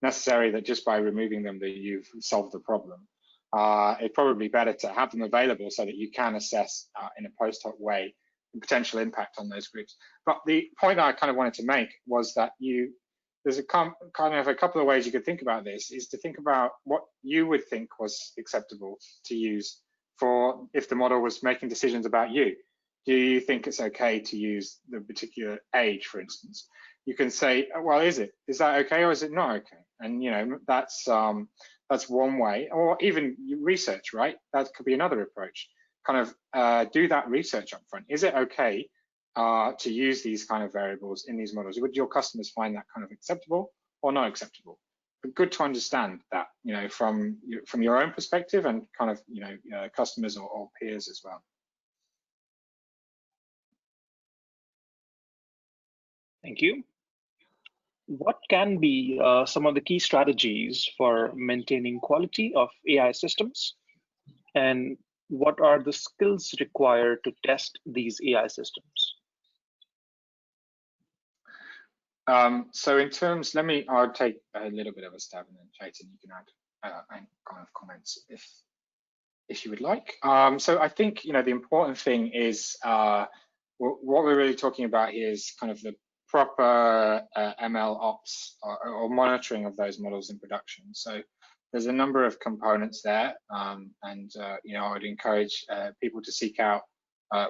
necessary that just by removing them that you've solved the problem. It's probably better to have them available so that you can assess in a post-hoc way the potential impact on those groups. But the point I kind of wanted to make was that there's a kind of a couple of ways you could think about this, is to think about what you would think was acceptable to use for if the model was making decisions about you. Do you think it's okay to use the particular age, for instance? You can say, well, is that okay or is it not okay? And that's one way. Or even research, right? That could be another approach. Kind of do that research up front. Is it okay to use these kind of variables in these models? Would your customers find that kind of acceptable or not acceptable? But good to understand that, from your own perspective and kind of, customers or peers as well. Thank you. What can be some of the key strategies for maintaining quality of AI systems? And what are the skills required to test these AI systems? So in terms, I'll take a little bit of a stab, and then Chetan, you can add any kind of comments if you would like. So I think the important thing is what we're really talking about here is kind of the proper ML ops or monitoring of those models in production. So there's a number of components there, and I would encourage people to seek out.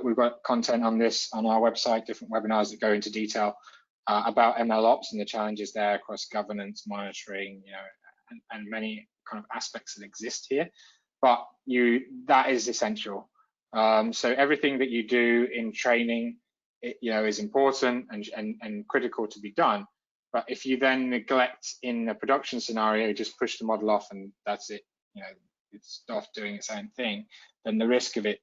We've got content on this on our website, different webinars that go into detail about ML ops and the challenges there across governance, monitoring, and many kind of aspects that exist here. But that is essential. So everything that you do in training, is important and critical to be done. But if you then neglect in a production scenario, just push the model off and that's it, it's off doing its own thing, then the risk of it,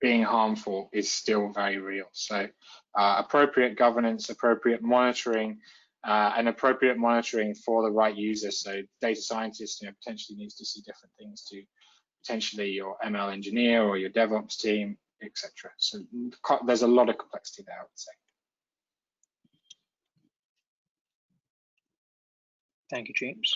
being harmful is still very real. So appropriate governance, appropriate monitoring, and appropriate monitoring for the right user. So data scientist, potentially needs to see different things to potentially your ML engineer or your DevOps team, etc. So there's a lot of complexity there, I would say. Thank you, James.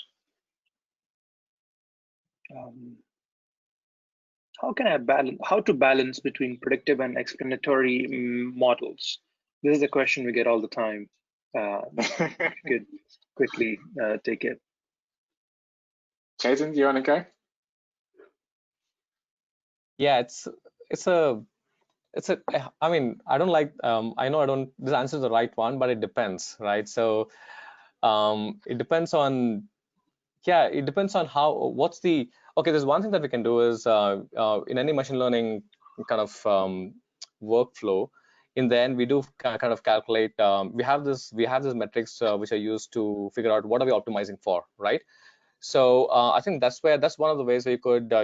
How to balance between predictive and explanatory models? This is a question we get all the time. You could quickly take it. Chetan, do you want to go? Yeah, it's a I mean, I don't like I know I don't this answer is the right one, but it depends, right? So it depends on, yeah, it depends on how, what's the, okay, there's one thing that we can do is in any machine learning kind of workflow, in the end we do kind of calculate, we have this metrics which are used to figure out what are we optimizing for, right? So I think that's one of the ways where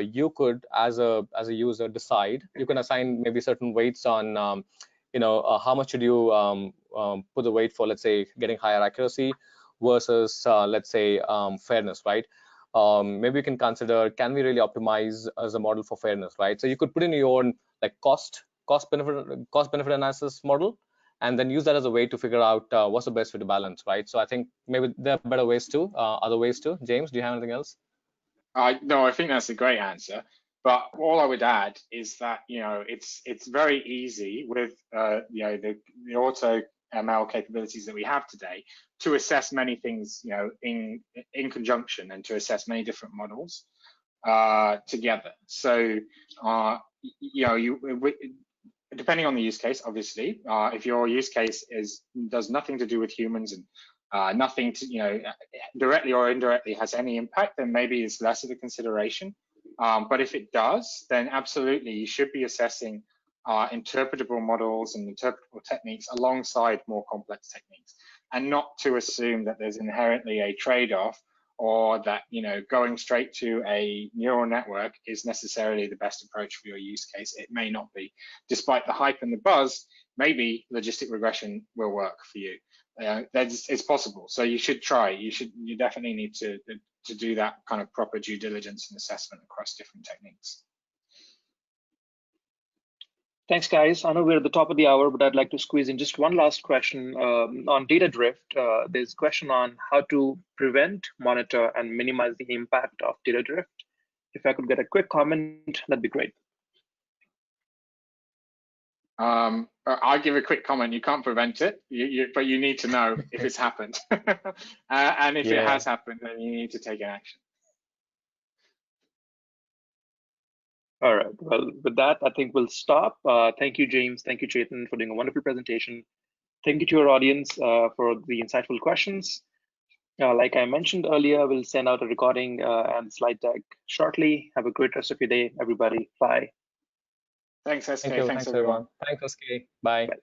you could as a user decide. You can assign maybe certain weights on how much should you put the weight for, let's say, getting higher accuracy versus let's say fairness, right? Maybe you can consider, can we really optimize as a model for fairness, right? So you could put in your own like cost benefit analysis model, and then use that as a way to figure out what's the best way to balance, right? So I think maybe there are better ways too, other ways too. James, do you have anything else? No, I think that's a great answer. But all I would add is that it's very easy with the AutoML capabilities that we have today to assess many things in conjunction, and to assess many different models together. So depending on the use case, obviously, if your use case does nothing to do with humans and nothing to directly or indirectly has any impact, then maybe it's less of a consideration. But if it does, then absolutely you should be assessing interpretable models and interpretable techniques alongside more complex techniques, and not to assume that there's inherently a trade-off, or that going straight to a neural network is necessarily the best approach for your use case. It may not be. Despite the hype and the buzz, maybe logistic regression will work for you. It's possible. So you should try. You definitely need to do that kind of proper due diligence and assessment across different techniques. Thanks, guys. I know we're at the top of the hour, but I'd like to squeeze in just one last question on data drift. There's a question on how to prevent, monitor, and minimize the impact of data drift. If I could get a quick comment, that'd be great. I'll give a quick comment. You can't prevent it, but you need to know if it's happened. And if it has happened, then you need to take an action. All right. Well, with that, I think we'll stop. Thank you, James. Thank you, Chetan, for doing a wonderful presentation. Thank you to our audience for the insightful questions. Like I mentioned earlier, we'll send out a recording and slide deck shortly. Have a great rest of your day, everybody. Bye. Thanks, SK. Thanks everyone. Thanks, SK. Bye. Bye.